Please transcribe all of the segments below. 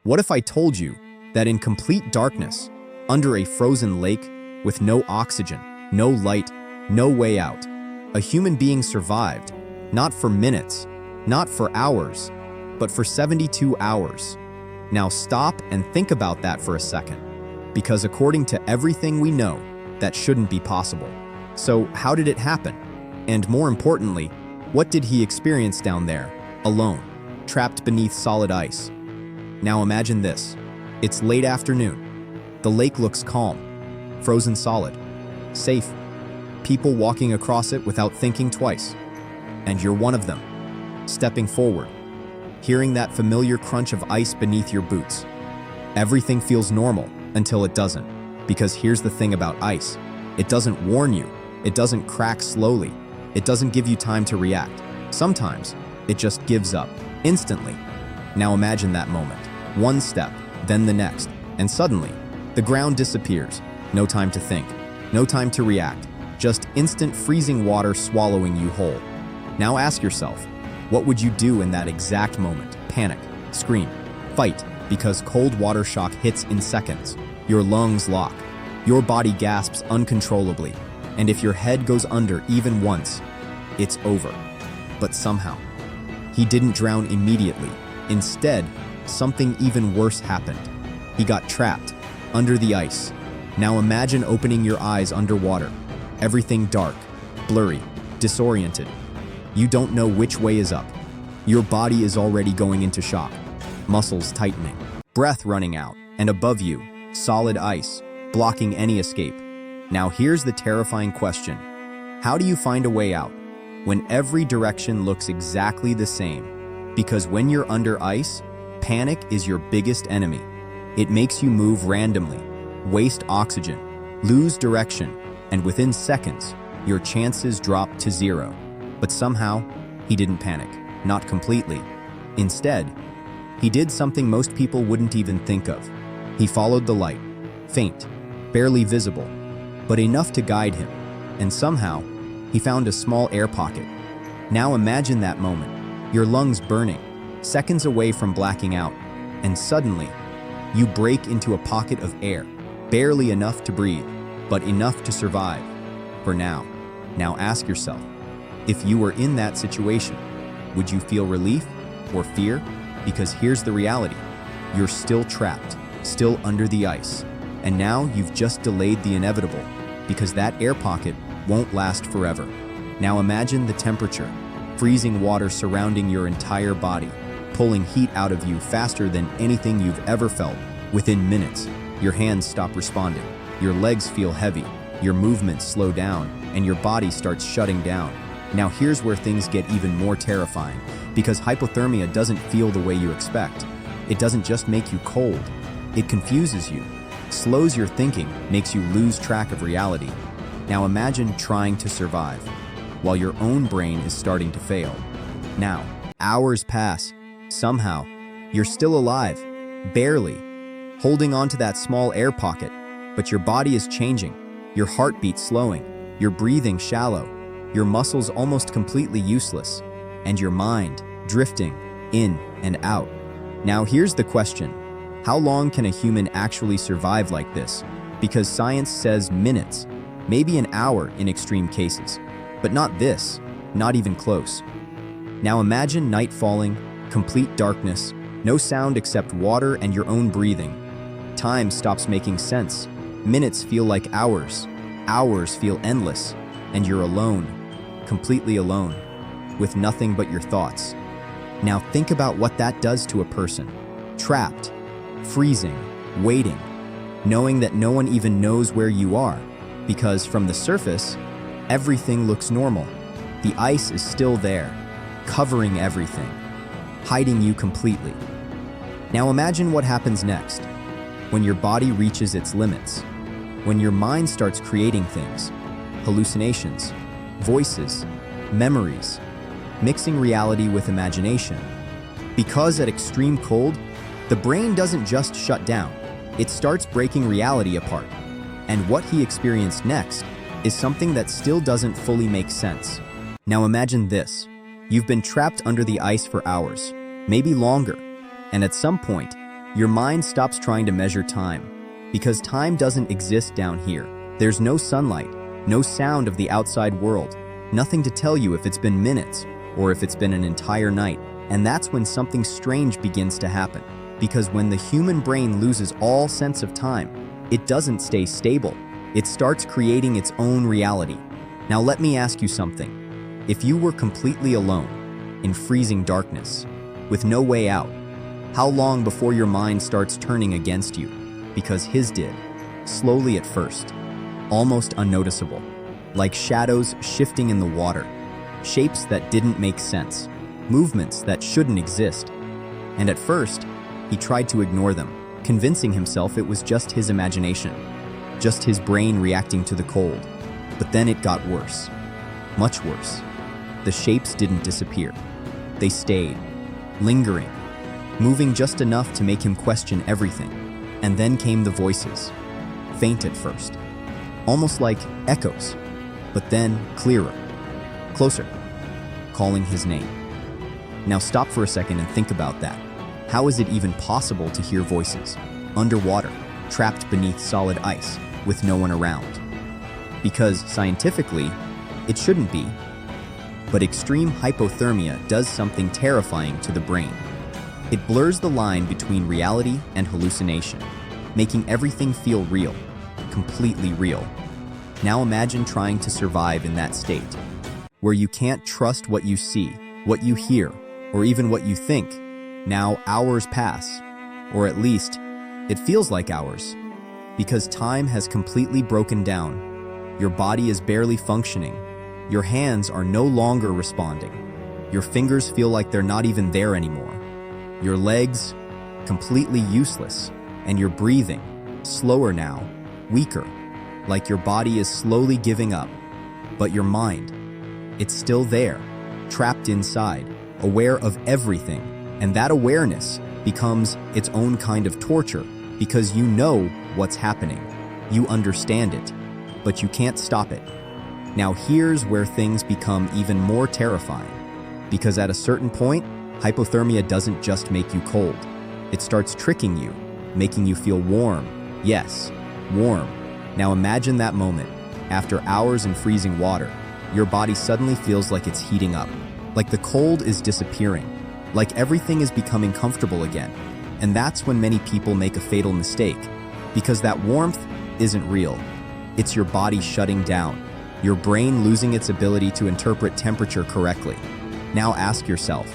What if I told you that in complete darkness, under a frozen lake, with no oxygen, no light, no way out, a human being survived, not for minutes, not for hours, but for 72 hours? Now stop and think about that for a second, because according to everything we know, that shouldn't be possible. So how did it happen? And more importantly, what did he experience down there, alone, trapped beneath solid ice? Now imagine this. It's late afternoon. The lake looks calm, frozen solid, safe. People walking across it without thinking twice. And you're one of them, stepping forward, hearing that familiar crunch of ice beneath your boots. Everything feels normal until it doesn't. Because here's the thing about ice. It doesn't warn you. It doesn't crack slowly. It doesn't give you time to react. Sometimes, it just gives up, instantly. Now imagine that moment. One step, then the next, and suddenly, the ground disappears. No time to think, no time to react, just instant freezing water swallowing you whole. Now ask yourself, what would you do in that exact moment? Panic, scream, fight, because cold water shock hits in seconds. Your lungs lock, your body gasps uncontrollably, and if your head goes under even once, it's over. But somehow, he didn't drown immediately. Instead, something even worse happened. He got trapped under the ice. Now imagine opening your eyes underwater. Everything dark, blurry, disoriented. You don't know which way is up. Your body is already going into shock. Muscles tightening, breath running out, and above you, solid ice, blocking any escape. Now here's the terrifying question. How do you find a way out when every direction looks exactly the same? Because when you're under ice, panic is your biggest enemy. It makes you move randomly, waste oxygen, lose direction, and within seconds, your chances drop to zero. But somehow, he didn't panic, not completely. Instead, he did something most people wouldn't even think of. He followed the light, faint, barely visible, but enough to guide him, and somehow, he found a small air pocket. Now imagine that moment, your lungs burning, seconds away from blacking out, and suddenly, you break into a pocket of air, barely enough to breathe, but enough to survive. For now. Now ask yourself, if you were in that situation, would you feel relief or fear? Because here's the reality. You're still trapped, still under the ice. And now you've just delayed the inevitable, because that air pocket won't last forever. Now imagine the temperature, freezing water surrounding your entire body, pulling heat out of you faster than anything you've ever felt. Within minutes, your hands stop responding, your legs feel heavy, your movements slow down, and your body starts shutting down. Now here's where things get even more terrifying, because hypothermia doesn't feel the way you expect. It doesn't just make you cold, it confuses you, slows your thinking, makes you lose track of reality. Now imagine trying to survive, while your own brain is starting to fail. Now, hours pass. Somehow, you're still alive, barely, holding on to that small air pocket, but your body is changing, your heartbeat slowing, your breathing shallow, your muscles almost completely useless, and your mind drifting in and out. Now here's the question. How long can a human actually survive like this? Because science says minutes, maybe an hour in extreme cases, but not this, not even close. Now imagine night falling, complete darkness, no sound except water and your own breathing. Time stops making sense. Minutes feel like hours. Hours feel endless. And you're alone, completely alone, with nothing but your thoughts. Now think about what that does to a person. Trapped, freezing, waiting, knowing that no one even knows where you are, because from the surface, everything looks normal. The ice is still there, covering everything, hiding you completely. Now imagine what happens next, when your body reaches its limits, when your mind starts creating things, hallucinations, voices, memories, mixing reality with imagination. Because at extreme cold, the brain doesn't just shut down, it starts breaking reality apart. And what he experienced next is something that still doesn't fully make sense. Now imagine this. You've been trapped under the ice for hours, maybe longer, and at some point, Your mind stops trying to measure time, because time doesn't exist down here. There's no sunlight, no sound of the outside world, nothing to tell you if it's been minutes or if it's been an entire night. And that's when something strange begins to happen. Because when the human brain loses all sense of time, it doesn't stay stable. It starts creating its own reality. Now let me ask you something. If you were completely alone, in freezing darkness, with no way out, how long before your mind starts turning against you? Because his did. Slowly at first. Almost unnoticeable. Like shadows shifting in the water. Shapes that didn't make sense. Movements that shouldn't exist. And at first, he tried to ignore them, convincing himself it was just his imagination. Just his brain reacting to the cold. But then it got worse. Much worse. The shapes didn't disappear. They stayed, lingering, moving just enough to make him question everything. And then came the voices, faint at first, almost like echoes, but then clearer, closer, calling his name. Now stop for a second and think about that. How is it even possible to hear voices, underwater, trapped beneath solid ice, with no one around? Because scientifically, it shouldn't be. But extreme hypothermia does something terrifying to the brain. It blurs the line between reality and hallucination, making everything feel real, completely real. Now imagine trying to survive in that state, where you can't trust what you see, what you hear, or even what you think. Now hours pass, or at least, it feels like hours, because time has completely broken down. Your body is barely functioning. Your hands are no longer responding. Your fingers feel like they're not even there anymore. Your legs, completely useless, and your breathing, slower now, weaker, like your body is slowly giving up. But your mind, it's still there, trapped inside, aware of everything, and that awareness becomes its own kind of torture because you know what's happening. You understand it, but you can't stop it. Now here's where things become even more terrifying, because at a certain point, hypothermia doesn't just make you cold. It starts tricking you, making you feel warm. Yes, warm. Now imagine that moment. After hours in freezing water, your body suddenly feels like it's heating up, like the cold is disappearing, like everything is becoming comfortable again. And that's when many people make a fatal mistake, because that warmth isn't real. It's your body shutting down, your brain losing its ability to interpret temperature correctly. Now ask yourself,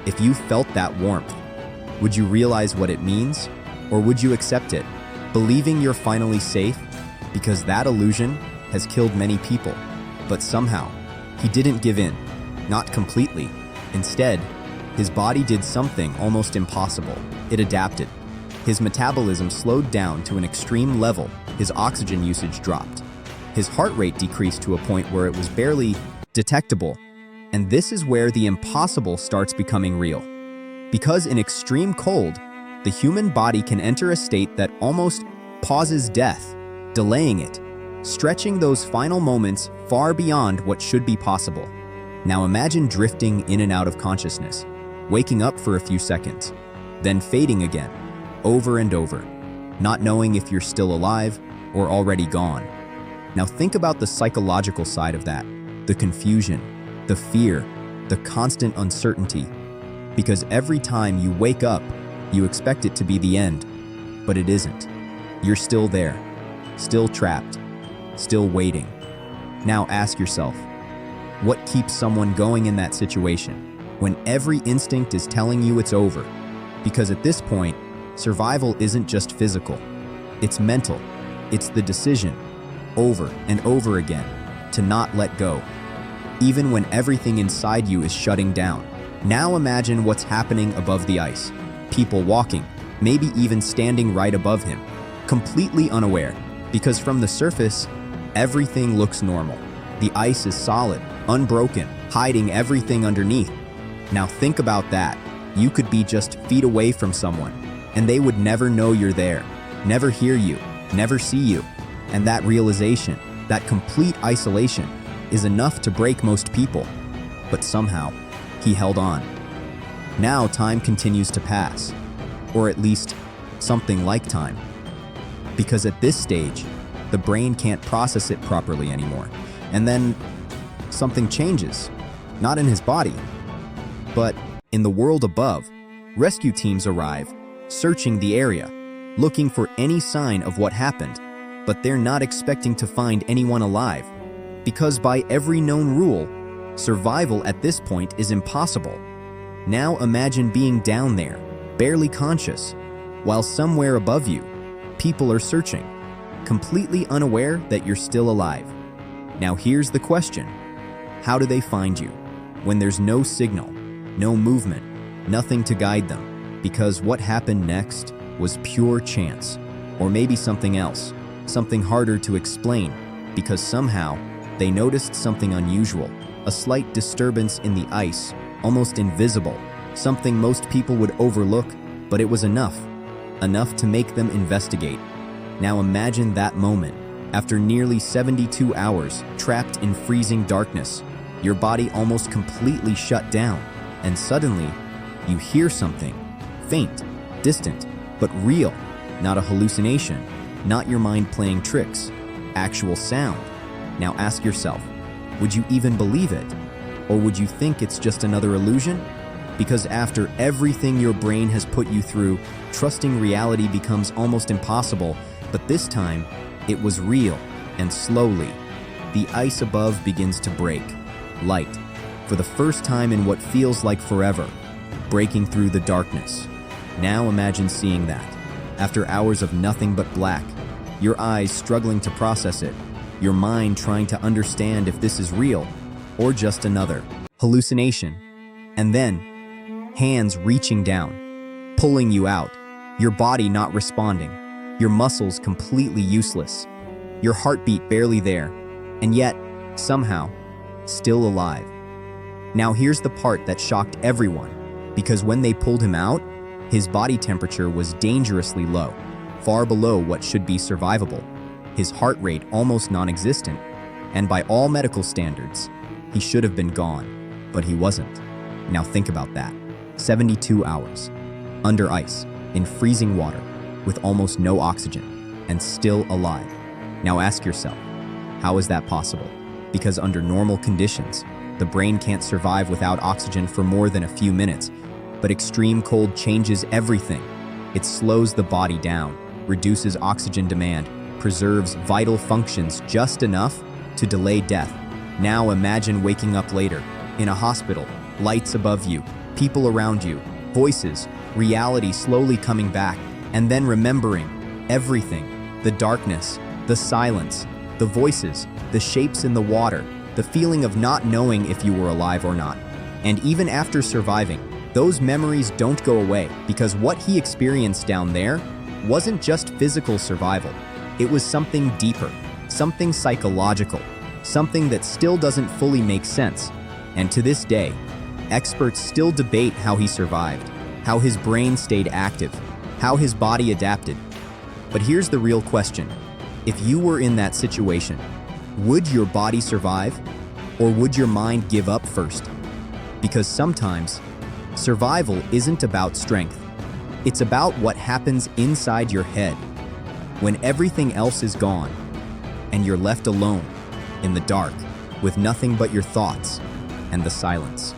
if you felt that warmth, would you realize what it means? Or would you accept it, believing you're finally safe? Because that illusion has killed many people. But somehow, he didn't give in, not completely. Instead, his body did something almost impossible. It adapted. His metabolism slowed down to an extreme level. His oxygen usage dropped. His heart rate decreased to a point where it was barely detectable. And this is where the impossible starts becoming real. Because in extreme cold, the human body can enter a state that almost pauses death, delaying it, stretching those final moments far beyond what should be possible. Now imagine drifting in and out of consciousness, waking up for a few seconds, then fading again, over and over, not knowing if you're still alive or already gone. Now think about the psychological side of that, the confusion, the fear, the constant uncertainty. Because every time you wake up, you expect it to be the end, but it isn't. You're still there, still trapped, still waiting. Now ask yourself, what keeps someone going in that situation when every instinct is telling you it's over? Because at this point, survival isn't just physical, it's mental. It's the decision, over and over again, to not let go, even when everything inside you is shutting down. Now imagine what's happening above the ice. People walking, maybe even standing right above him, completely unaware, because from the surface, everything looks normal. The ice is solid, unbroken, hiding everything underneath. Now think about that. You could be just feet away from someone, and they would never know you're there, never hear you, never see you. And that realization, that complete isolation, is enough to break most people. But somehow, he held on. Now time continues to pass, or at least something like time. Because at this stage, the brain can't process it properly anymore. And then something changes, not in his body, but in the world above. Rescue teams arrive, searching the area, looking for any sign of what happened, but they're not expecting to find anyone alive, because by every known rule, survival at this point is impossible. Now imagine being down there, barely conscious, while somewhere above you, people are searching, completely unaware that you're still alive. Now here's the question: how do they find you when there's no signal, no movement, nothing to guide them? Because what happened next was pure chance, or maybe something else, something harder to explain, because somehow they noticed something unusual, a slight disturbance in the ice, almost invisible, something most people would overlook, but it was enough to make them investigate. Now imagine that moment, after nearly 72 hours trapped in freezing darkness, your body almost completely shut down, and suddenly you hear something, faint, distant, but real, not a hallucination, not your mind playing tricks, actual sound. Now ask yourself, would you even believe it? Or would you think it's just another illusion? Because after everything your brain has put you through, trusting reality becomes almost impossible, but this time, it was real, and slowly, the ice above begins to break. Light, for the first time in what feels like forever, breaking through the darkness. Now imagine seeing that. After hours of nothing but black, your eyes struggling to process it, your mind trying to understand if this is real or just another hallucination. And then, hands reaching down, pulling you out, your body not responding, your muscles completely useless, your heartbeat barely there, and yet, somehow, still alive. Now here's the part that shocked everyone, because when they pulled him out, his body temperature was dangerously low, far below what should be survivable, his heart rate almost non-existent, and by all medical standards, he should have been gone, but he wasn't. Now think about that. 72 hours, under ice, in freezing water, with almost no oxygen, and still alive. Now ask yourself, how is that possible? Because under normal conditions, the brain can't survive without oxygen for more than a few minutes, but extreme cold changes everything. It slows the body down, reduces oxygen demand, preserves vital functions just enough to delay death. Now imagine waking up later, in a hospital, lights above you, people around you, voices, reality slowly coming back, and then remembering everything, the darkness, the silence, the voices, the shapes in the water, the feeling of not knowing if you were alive or not. And even after surviving, those memories don't go away, because what he experienced down there wasn't just physical survival. It was something deeper, something psychological, something that still doesn't fully make sense. And to this day, experts still debate how he survived, how his brain stayed active, how his body adapted. But here's the real question. If you were in that situation, would your body survive, or would your mind give up first? Because sometimes, survival isn't about strength. It's about what happens inside your head, when everything else is gone, and you're left alone, in the dark, with nothing but your thoughts and the silence.